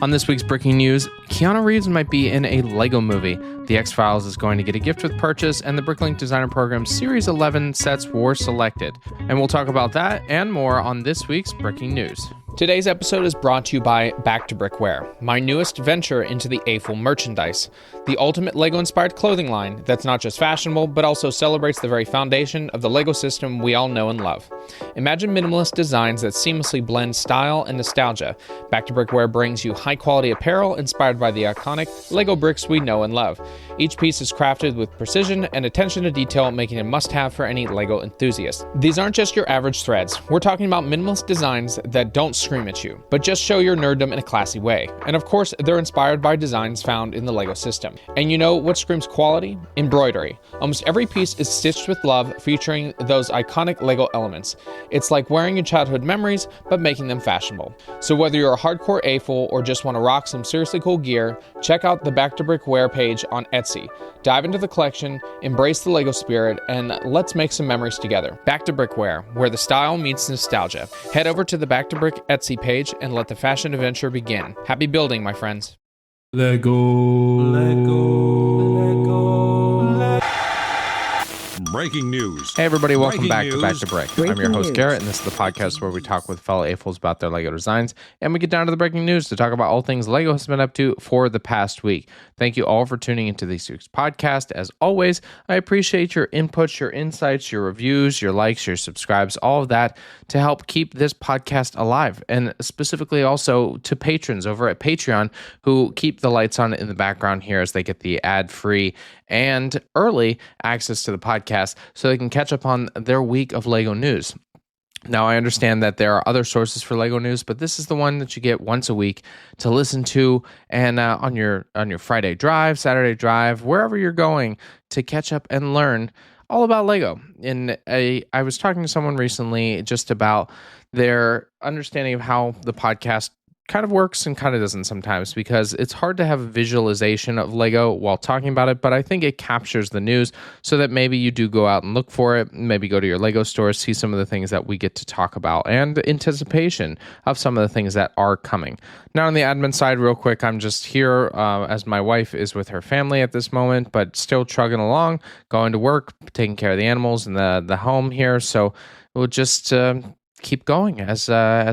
On this week's breaking news, Keanu Reeves might be in a LEGO movie. The X-Files is going to get a gift with purchase, and the Bricklink Designer Program Series 11 sets were selected. And we'll talk about that and more on this week's breaking news. Today's episode is brought to you by Back to Brick, my newest venture into the A-Full merchandise, the ultimate LEGO-inspired clothing line that's not just fashionable, but also celebrates the very foundation of the LEGO system we all know and love. Imagine minimalist designs that seamlessly blend style and nostalgia. Back to Brick brings you high-quality apparel inspired by the iconic LEGO bricks we know and love. Each piece is crafted with precision and attention to detail, making it a must-have for any LEGO enthusiast. These aren't just your average threads. We're talking about minimalist designs that don't scream at you, but just show your nerddom in a classy way. And of course, they're inspired by designs found in the LEGO system. And you know what screams quality? Embroidery. Almost every piece is stitched with love, featuring those iconic LEGO elements. It's like wearing your childhood memories, but making them fashionable. So whether you're a hardcore A-Full or just want to rock some seriously cool gear, check out the Back to Brick page on Etsy. Dive into the collection, embrace the LEGO spirit, and let's make some memories together. Back to Brick where the style meets nostalgia. Head over to the Back to Brick Etsy page and let the fashion adventure begin. Happy building, my friends. Lego. Breaking news. Hey everybody, welcome back to Back news. to Brick. Breaking I'm your host news. Garrett, and this is the podcast where we talk with fellow A-Fulls about their LEGO designs, and we get down to the breaking news to talk about all things LEGO has been up to for the past week. Thank you all for tuning into this week's podcast. As always, I appreciate your inputs, your insights, your reviews, your likes, your subscribes, all of that to help keep this podcast alive, and specifically also to patrons over at Patreon who keep the lights on in the background here as they get the ad-free and early access to the podcast so they can catch up on their week of LEGO news. Now, I understand that there are other sources for LEGO news, but this is the one that you get once a week to listen to, and on your Friday drive, Saturday drive, wherever you're going, to catch up and learn all about LEGO. And I was talking to someone recently just about their understanding of how the podcast kind of works and kind of doesn't sometimes, because it's hard to have a visualization of LEGO while talking about it, but I think it captures the news so that maybe you do go out and look for it, maybe go to your LEGO store, see some of the things that we get to talk about, and anticipation of some of the things that are coming. Now, on the admin side, real quick, I'm just here as my wife is with her family at this moment, but still trugging along, going to work, taking care of the animals in the home here, so we'll just keep going as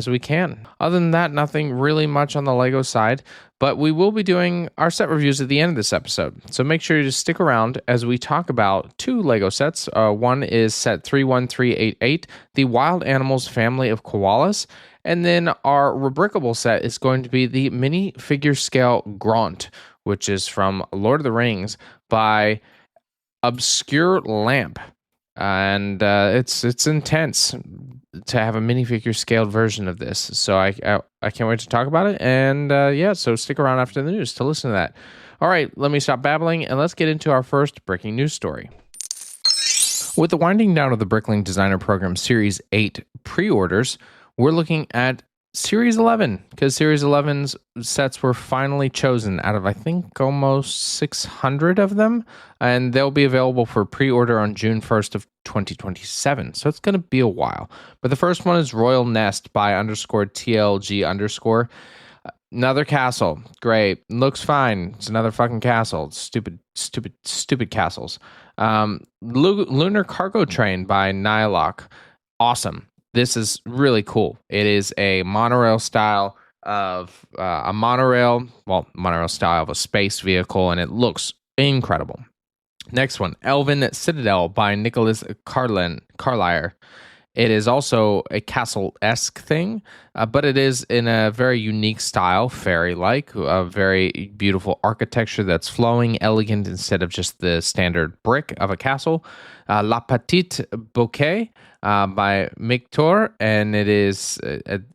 we can. Other than that, nothing really much on the LEGO side, but we will be doing our set reviews at the end of this episode. So make sure you just stick around as we talk about two LEGO sets. One is set 31388, the Wild Animals family of koalas, and then our rebrickable set is going to be the Minifigure scale Grant, which is from Lord of the Rings by Obscure Lamp. And it's intense to have a minifigure scaled version of this, so I can't wait to talk about it. And so stick around after the news to listen to that. All right, let me stop babbling and let's get into our first breaking news story. With the winding down of the Bricklink Designer Program Series 8 pre-orders, we're looking at Series 11, because Series 11's sets were finally chosen out of, I think, almost 600 of them, and they'll be available for pre-order on June 1st of 2027, so it's going to be a while. But the first one is Royal Nest by _TLG_. Another castle. Great. Looks fine. It's another fucking castle. Stupid castles. Lunar Cargo Train by Nylock. Awesome. This is really cool. It is a monorail style of monorail style of a space vehicle, and it looks incredible. Next one, Elven Citadel by Nicholas Carlier. It is also a castle-esque thing, but it is in a very unique style, fairy-like, a very beautiful architecture that's flowing, elegant, instead of just the standard brick of a castle. La Petite Bouquet by Mictor, and it is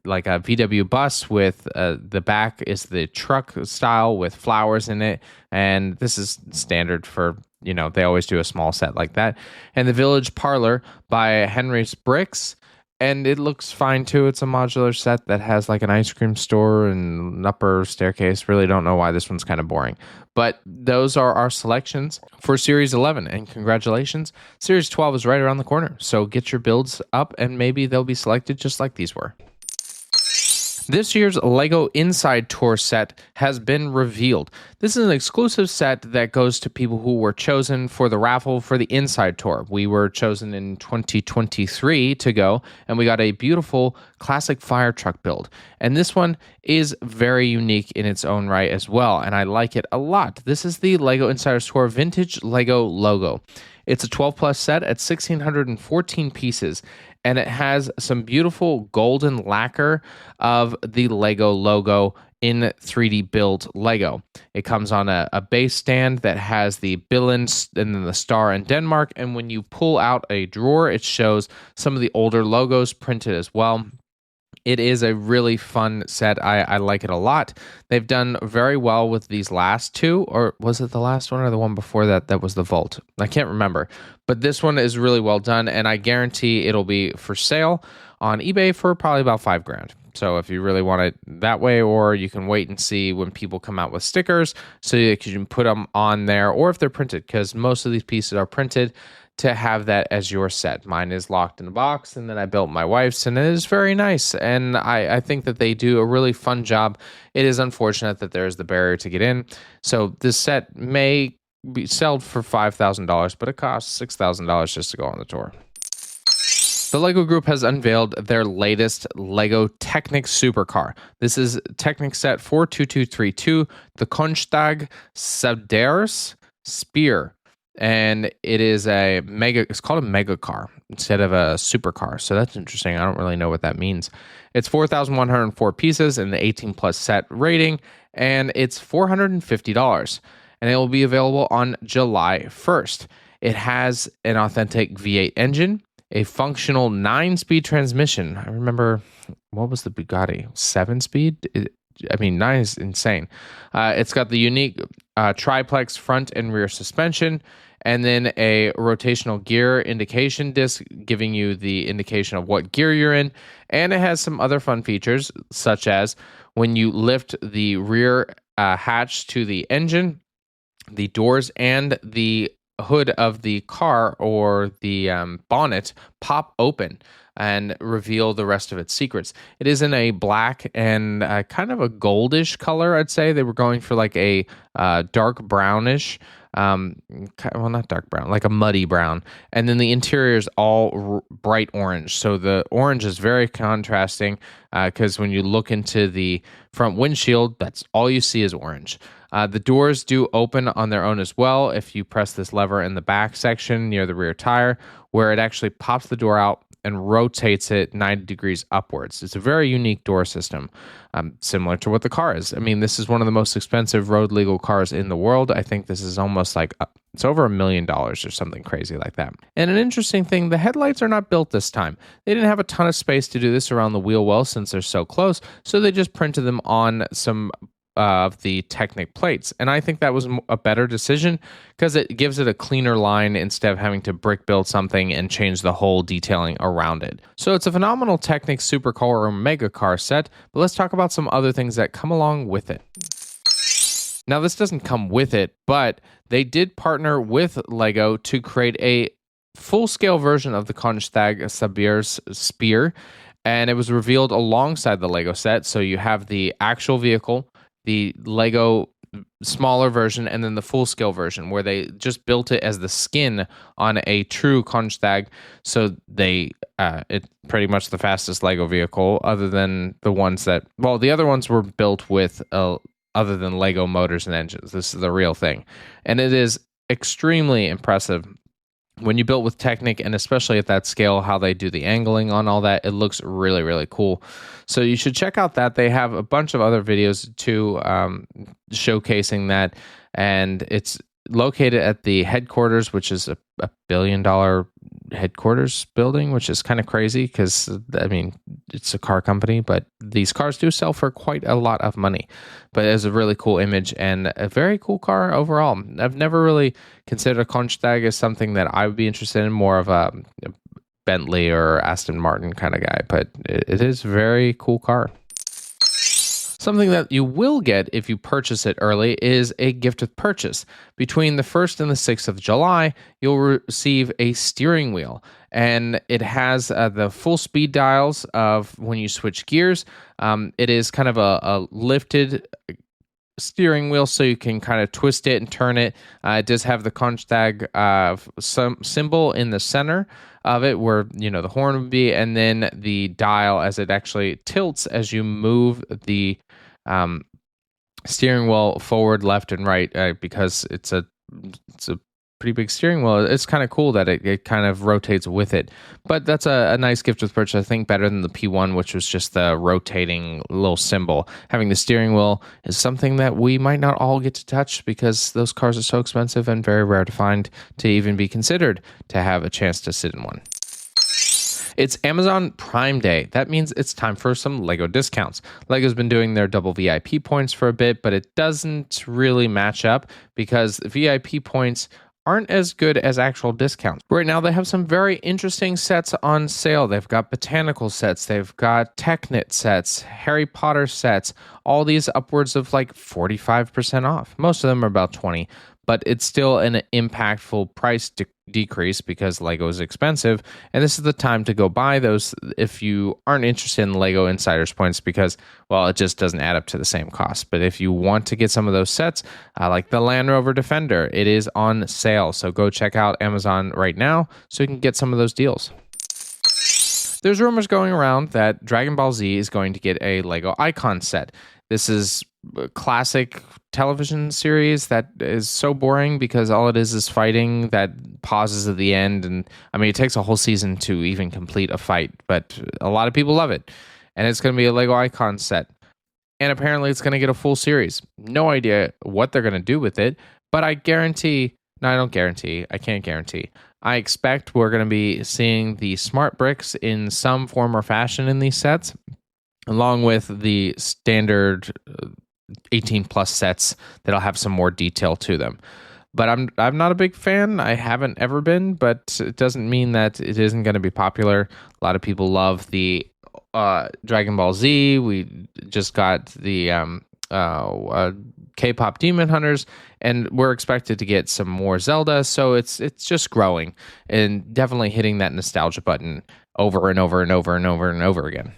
like a VW bus with the back is the truck style with flowers in it, and this is standard for, they always do a small set like that. And the Village Parlor by Henry's Bricks, and it looks fine too. It's a modular set that has like an ice cream store and an upper staircase. Really don't know why this one's kind of boring. But those are our selections for Series 11, and congratulations. Series 12 is right around the corner, so get your builds up and maybe they'll be selected just like these were. This year's LEGO Inside Tour set has been revealed. This is an exclusive set that goes to people who were chosen for the raffle for the Inside Tour. We were chosen in 2023 to go, and we got a beautiful classic fire truck build. And this one is very unique in its own right as well, and I like it a lot. This is the LEGO Insider Tour Vintage LEGO logo. It's a 12 plus set at 1,614 pieces, and it has some beautiful golden lacquer of the LEGO logo in 3D build LEGO. It comes on a base stand that has the Billund and then the star in Denmark, and when you pull out a drawer, it shows some of the older logos printed as well. It is a really fun set. I like it a lot. They've done very well with these last two, or was it the last one or the one before that? That was the Vault. I can't remember. But this one is really well done, and I guarantee it'll be for sale on eBay for probably about $5,000. So if you really want it that way, or you can wait and see when people come out with stickers so you can put them on there, or if they're printed, because most of these pieces are printed, to have that as your set. Mine is locked in a box, and then I built my wife's, and it is very nice. And I think that they do a really fun job. It is unfortunate that there's the barrier to get in. So this set may be sold for $5,000, but it costs $6,000 just to go on the tour. The LEGO Group has unveiled their latest LEGO Technic supercar. This is Technic set 42232, the Koenigsegg Sadair Spear. And it is it's called a mega car instead of a supercar. So that's interesting. I don't really know what that means. It's 4,104 pieces and the 18 plus set rating, and it's $450. And it will be available on July 1st. It has an authentic V8 engine, a functional 9-speed transmission. I remember, what was the Bugatti? 7-speed? 9 is insane. It's got the unique triplex front and rear suspension, and then a rotational gear indication disc giving you the indication of what gear you're in. And it has some other fun features, such as when you lift the rear hatch to the engine, the doors and the hood of the car or the bonnet pop open and reveal the rest of its secrets. It is in a black and kind of a goldish color, I'd say. They were going for like a dark brownish, well, not dark brown, like a muddy brown. And then the interior is all bright orange. So the orange is very contrasting because when you look into the front windshield, that's all you see is orange. The doors do open on their own as well if you press this lever in the back section near the rear tire, where it actually pops the door out and rotates it 90 degrees upwards. It's a very unique door system, similar to what the car is. I mean, this is one of the most expensive road legal cars in the world. I think this is almost like, it's over $1 million or something crazy like that. And an interesting thing, the headlights are not built this time. They didn't have a ton of space to do this around the wheel well since they're so close, so they just printed them on some of the Technic plates. And I think that was a better decision because it gives it a cleaner line instead of having to brick build something and change the whole detailing around it. So it's a phenomenal Technic supercar or mega car set, but let's talk about some other things that come along with it. Now, this doesn't come with it, but they did partner with LEGO to create a full-scale version of the Koenigsegg Sadair's Spear, and it was revealed alongside the LEGO set. So you have the actual vehicle, the LEGO smaller version, and then the full-scale version where they just built it as the skin on a true Koenigsegg. So it's pretty much the fastest LEGO vehicle other than the ones that, well, the other ones were built with other than LEGO motors and engines. This is the real thing. And it is extremely impressive when you built with Technic, and especially at that scale, how they do the angling on all that. It looks really, really cool. So you should check out that. They have a bunch of other videos too, showcasing that. And it's located at the headquarters, which is a $1 billion headquarters building, which is kind of crazy because, I mean, it's a car company, but these cars do sell for quite a lot of money. But it's a really cool image and a very cool car overall. I've never really considered a Koenigsegg as something that I would be interested in, more of a Bentley or Aston Martin kind of guy, but it is a very cool car. Something that you will get if you purchase it early is a gift with purchase. Between the 1st and the 6th of July, you'll receive a steering wheel, and it has the full speed dials of when you switch gears. It is kind of a lifted steering wheel, so you can kind of twist it and turn it. It does have the Koenigsegg some symbol in the center of it, where the horn would be, and then the dial as it actually tilts as you move the steering wheel forward, left, and right, because it's a pretty big steering wheel. It's kind of cool that it kind of rotates with it. But that's a nice gift with purchase. I think better than the P1, which was just the rotating little symbol. Having the steering wheel is something that we might not all get to touch because those cars are so expensive and very rare to find to even be considered to have a chance to sit in one. It's Amazon Prime Day. That means it's time for some LEGO discounts. LEGO's been doing their double VIP points for a bit, but it doesn't really match up because VIP points aren't as good as actual discounts. Right now, they have some very interesting sets on sale. They've got botanical sets, they've got Technit sets, Harry Potter sets, all these upwards of like 45% off. Most of them are about 20, but it's still an impactful price decrease because Lego is expensive. And this is the time to go buy those if you aren't interested in Lego Insiders points because, well, it just doesn't add up to the same cost. But if you want to get some of those sets, like the Land Rover Defender, it is on sale. So go check out Amazon right now so you can get some of those deals. There's rumors going around that Dragonball Z is going to get a Lego Icon set. This is a classic television series that is so boring because all it is fighting that pauses at the end. And I mean, it takes a whole season to even complete a fight, but a lot of people love it. And it's going to be a Lego Icon set. And apparently it's going to get a full series. No idea what they're going to do with it, but I can't guarantee. I expect we're going to be seeing the smart bricks in some form or fashion in these sets, along with the standard 18 plus sets that'll have some more detail to them. But I'm not a big fan. I haven't ever been, but it doesn't mean that it isn't going to be popular. A lot of people love the Dragon Ball Z. We just got the K-pop Demon Hunters, and we're expected to get some more Zelda. So it's just growing and definitely hitting that nostalgia button over and over and over and over and over again.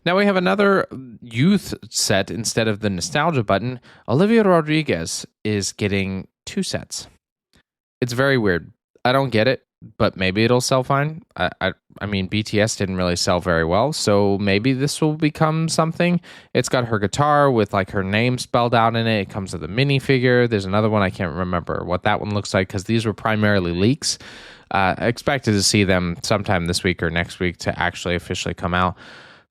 Now we have another youth set instead of the nostalgia button. Olivia Rodriguez is getting 2 sets. It's very weird. I don't get it, but maybe it'll sell fine. I mean, BTS didn't really sell very well, so maybe this will become something. It's got her guitar with like her name spelled out in it. It comes with a minifigure. There's another one. I can't remember what that one looks like because these were primarily leaks. I expected to see them sometime this week or next week to actually officially come out.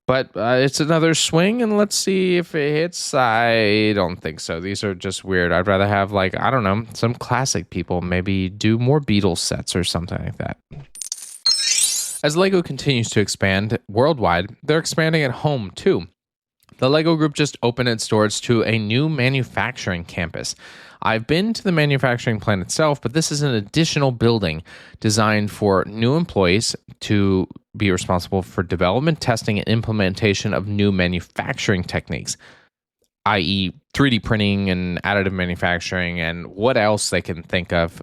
But it's another swing, and let's see if it hits. I don't think so. These are just weird. I'd rather have, like, I don't know, some classic people maybe do more Beatles sets or something like that. As LEGO continues to expand worldwide, they're expanding at home, too. The LEGO Group just opened its doors to a new manufacturing campus. I've been to the manufacturing plant itself, but this is an additional building designed for new employees to be responsible for development, testing, and implementation of new manufacturing techniques, i.e. 3D printing and additive manufacturing and what else they can think of.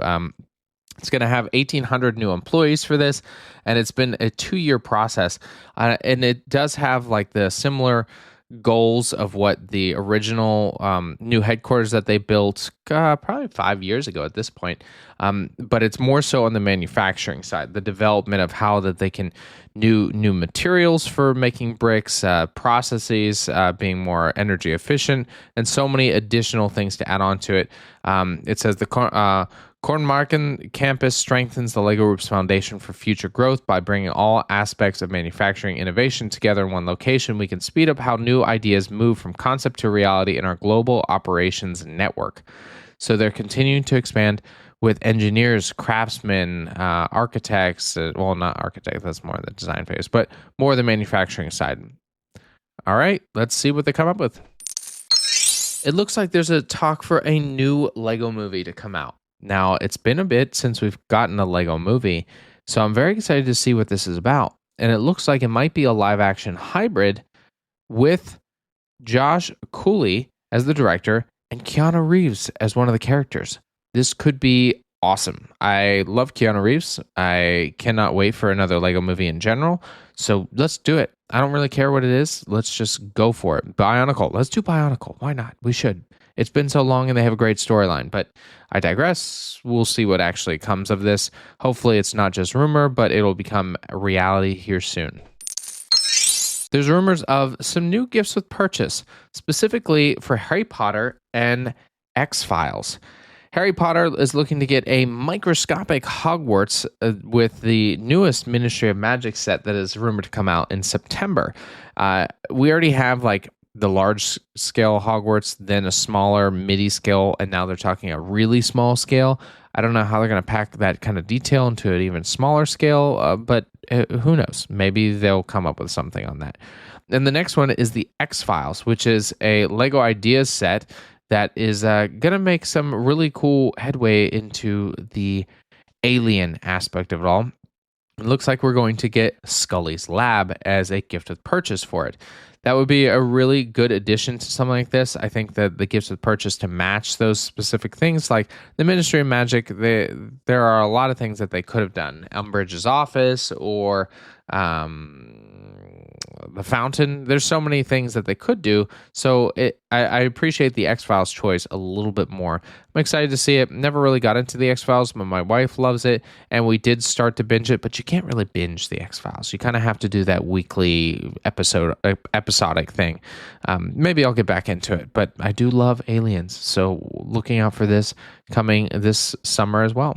It's going to have 1,800 new employees for this, and it's been a 2-year process. And it does have like the similar goals of what the original new headquarters that they built probably 5 years ago at this point. But it's more so on the manufacturing side, the development of how that they can new materials for making bricks, processes being more energy efficient, and so many additional things to add on to it. It says the Koenigsegg campus strengthens the LEGO Group's foundation for future growth by bringing all aspects of manufacturing innovation together in one location. We can speed up how new ideas move from concept to reality in our global operations network. So they're continuing to expand with engineers, craftsmen, architects. Well, not architects, that's more the design phase, but more the manufacturing side. All right, let's see what they come up with. It looks like there's a talk for a new LEGO movie to come out. Now, it's been a bit since we've gotten a LEGO movie, so I'm very excited to see what this is about. And it looks like it might be a live-action hybrid with Josh Cooley as the director, and Keanu Reeves as one of the characters. This could be awesome. I love Keanu Reeves. I cannot wait for another Lego movie in general. So let's do it. I don't really care what it is. Let's just go for it. Bionicle. Let's do Bionicle. Why not? We should. It's been so long and they have a great storyline, but I digress. We'll see what actually comes of this. Hopefully it's not just rumor, but it'll become a reality here soon. There's rumors of some new gifts with purchase, specifically for Harry Potter and X-Files. Harry Potter is looking to get a microscopic Hogwarts with the newest Ministry of Magic set that is rumored to come out in September. We already have like the large scale Hogwarts, then a smaller midi scale, and now they're talking a really small scale. I don't know how they're going to pack that kind of detail into an even smaller scale, but who knows? Maybe they'll come up with something on that. And the next one is the X-Files, which is a Lego Ideas set that is going to make some really cool headway into the alien aspect of it all. It looks like we're going to get Scully's Lab as a gift with purchase for it. That would be a really good addition to something like this. I think that the gifts with purchase to match those specific things, like the Ministry of Magic, there are a lot of things that they could have done. Umbridge's office or the fountain. There's so many things that they could do. So I appreciate the X-Files choice a little bit more. I'm excited to see it. Never really got into the X-Files, but my wife loves it, and we did start to binge it, but you can't really binge the X-Files. You kind of have to do that weekly episodic thing. Maybe I'll get back into it, but I do love aliens, so looking out for this coming this summer as well.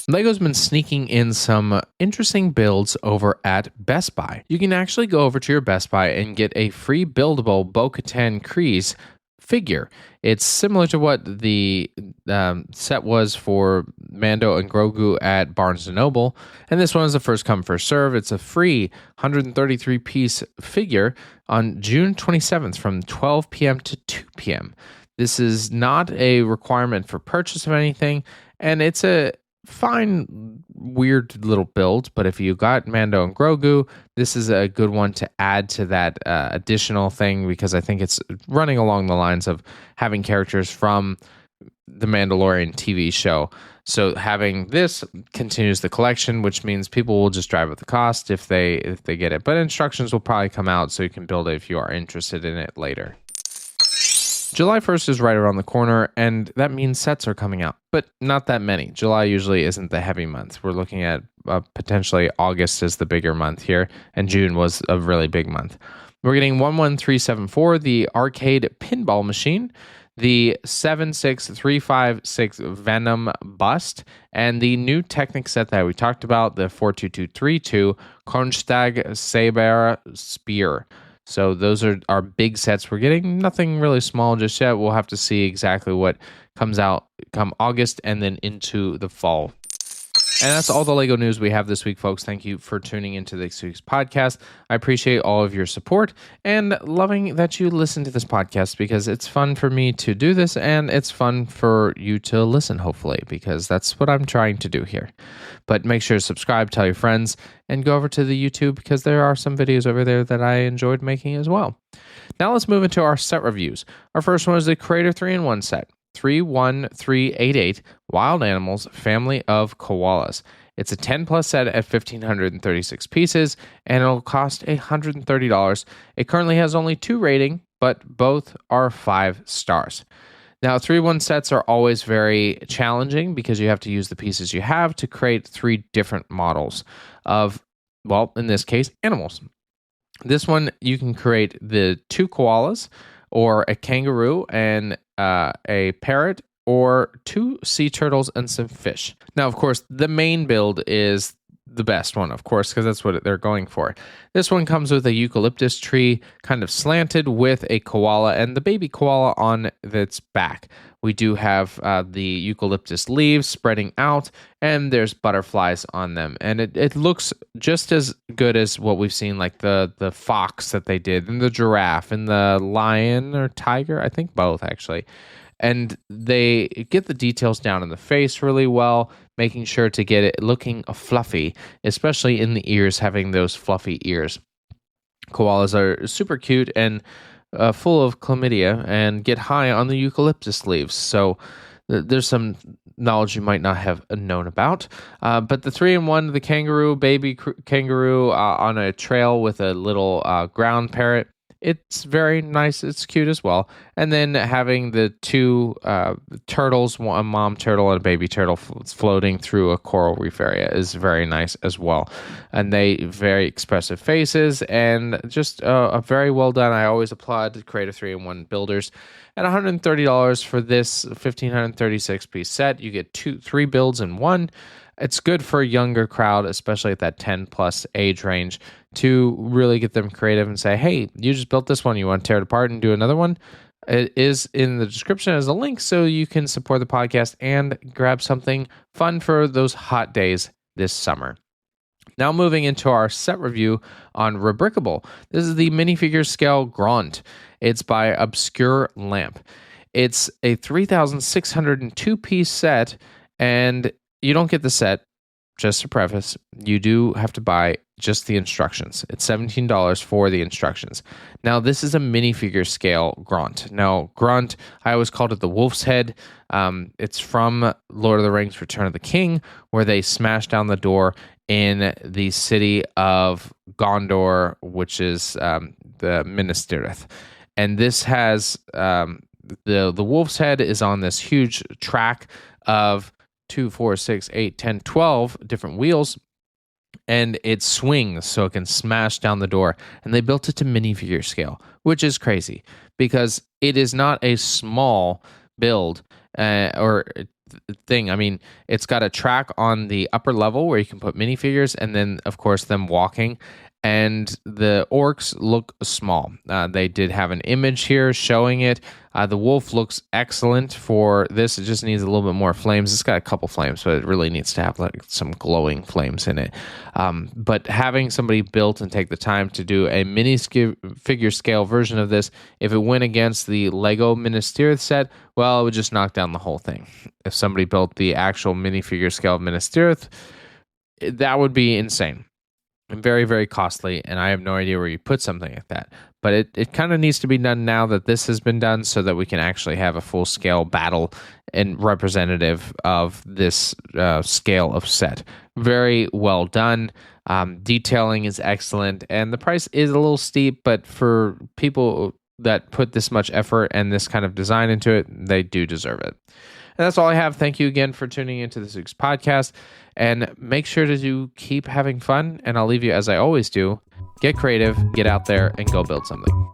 Lego's been sneaking in some interesting builds over at Best Buy. You can actually go over to your Best Buy and get a free buildable Bo-Katan Kryze figure. It's similar to what the set was for Mando and Grogu at Barnes & Noble, and this one is a first come first serve. It's a free 133 piece figure on June 27th from 12 p.m. to 2 p.m. This is not a requirement for purchase of anything, and it's a fine, weird little build, but if you got Mando and Grogu, this is a good one to add to that additional thing, because I think it's running along the lines of having characters from the Mandalorian TV show. So having this continues the collection, which means people will just drive up the cost if they get it. But instructions will probably come out so you can build it if you are interested in it later. July 1st is right around the corner, and that means sets are coming out, but not that many. July usually isn't the heavy month. We're looking at potentially August is the bigger month here, and June was a really big month. We're getting 11374, the arcade pinball machine, the 76356 Venom bust, and the new Technic set that we talked about, the 42232 Koenigsegg Sadair spear. So those are our big sets. We're getting nothing really small just yet. We'll have to see exactly what comes out come August and then into the fall. And that's all the Lego news we have this week, folks. Thank you for tuning into this week's podcast. I appreciate all of your support and loving that you listen to this podcast, because it's fun for me to do this and it's fun for you to listen, hopefully, because that's what I'm trying to do here. But make sure to subscribe, tell your friends, and go over to the YouTube, because there are some videos over there that I enjoyed making as well. Now let's move into our set reviews. Our first one is the Creator 3-in-1 set. 31388 Wild Animals Family of Koalas. It's a 10 plus set at 1,536 pieces, and it'll cost $130. It currently has only 2 rating, but both are 5 stars. Now, 3-in-1 sets are always very challenging because you have to use the pieces you have to create 3 different models of, well, in this case, animals. This one, you can create the 2 koalas, or a kangaroo and a parrot, or 2 sea turtles and some fish. Now, of course, the main build is the best one, of course, because that's what they're going for. This one comes with a eucalyptus tree kind of slanted with a koala and the baby koala on its back. We do have the eucalyptus leaves spreading out, and there's butterflies on them. And it looks just as good as what we've seen, like the fox that they did, and the giraffe, and the lion or tiger, I think both, actually. And they get the details down in the face really well, making sure to get it looking fluffy, especially in the ears, having those fluffy ears. Koalas are super cute and full of chlamydia and get high on the eucalyptus leaves. So there's some knowledge you might not have known about. But the 3-in-1, the kangaroo, baby kangaroo on a trail with a little ground parrot, it's very nice. It's cute as well. And then having the two turtles, a mom turtle and a baby turtle floating through a coral reef area is very nice as well. And they very expressive faces and just a very well done. I always applaud the Creative 3-in-1 builders. At $130 for this 1,536 piece set, you get 3 builds in one. It's good for a younger crowd, especially at that 10 plus age range, to really get them creative and say, hey, you just built this one. You want to tear it apart and do another one? It is in the description as a link so you can support the podcast and grab something fun for those hot days this summer. Now moving into our set review on Rebrickable. This is the minifigure scale Grant. It's by Obscure Lamp. It's a 3,602 piece set, and you don't get the set. Just to preface, you do have to buy just the instructions. It's $17 for the instructions. Now, this is a minifigure scale Grunt. Now, Grunt, I always called it the Wolf's Head. It's from Lord of the Rings Return of the King, where they smash down the door in the city of Gondor, which is the Minas Tirith. And this has the Wolf's Head is on this huge track of 2, 4, 6, 8, 10, 12 different wheels, and it swings so it can smash down the door. And they built it to minifigure scale, which is crazy because it is not a small build or thing. I mean, it's got a track on the upper level where you can put minifigures, and then of course them walking. And the orcs look small. They did have an image here showing it. The wolf looks excellent for this. It just needs a little bit more flames. It's got a couple flames, but it really needs to have like some glowing flames in it. But having somebody built and take the time to do a figure scale version of this, if it went against the Lego Minas Tirith set, well, it would just knock down the whole thing. If somebody built the actual minifigure scale of Minas Tirith, that would be insane. And very, very costly, and I have no idea where you put something like that. But it kind of needs to be done now that this has been done so that we can actually have a full-scale battle and representative of this scale of set. Very well done. Detailing is excellent, and the price is a little steep, but for people that put this much effort and this kind of design into it, they do deserve it. And that's all I have. Thank you again for tuning into this week's podcast. And make sure to keep having fun. And I'll leave you as I always do. Get creative, get out there, and go build something.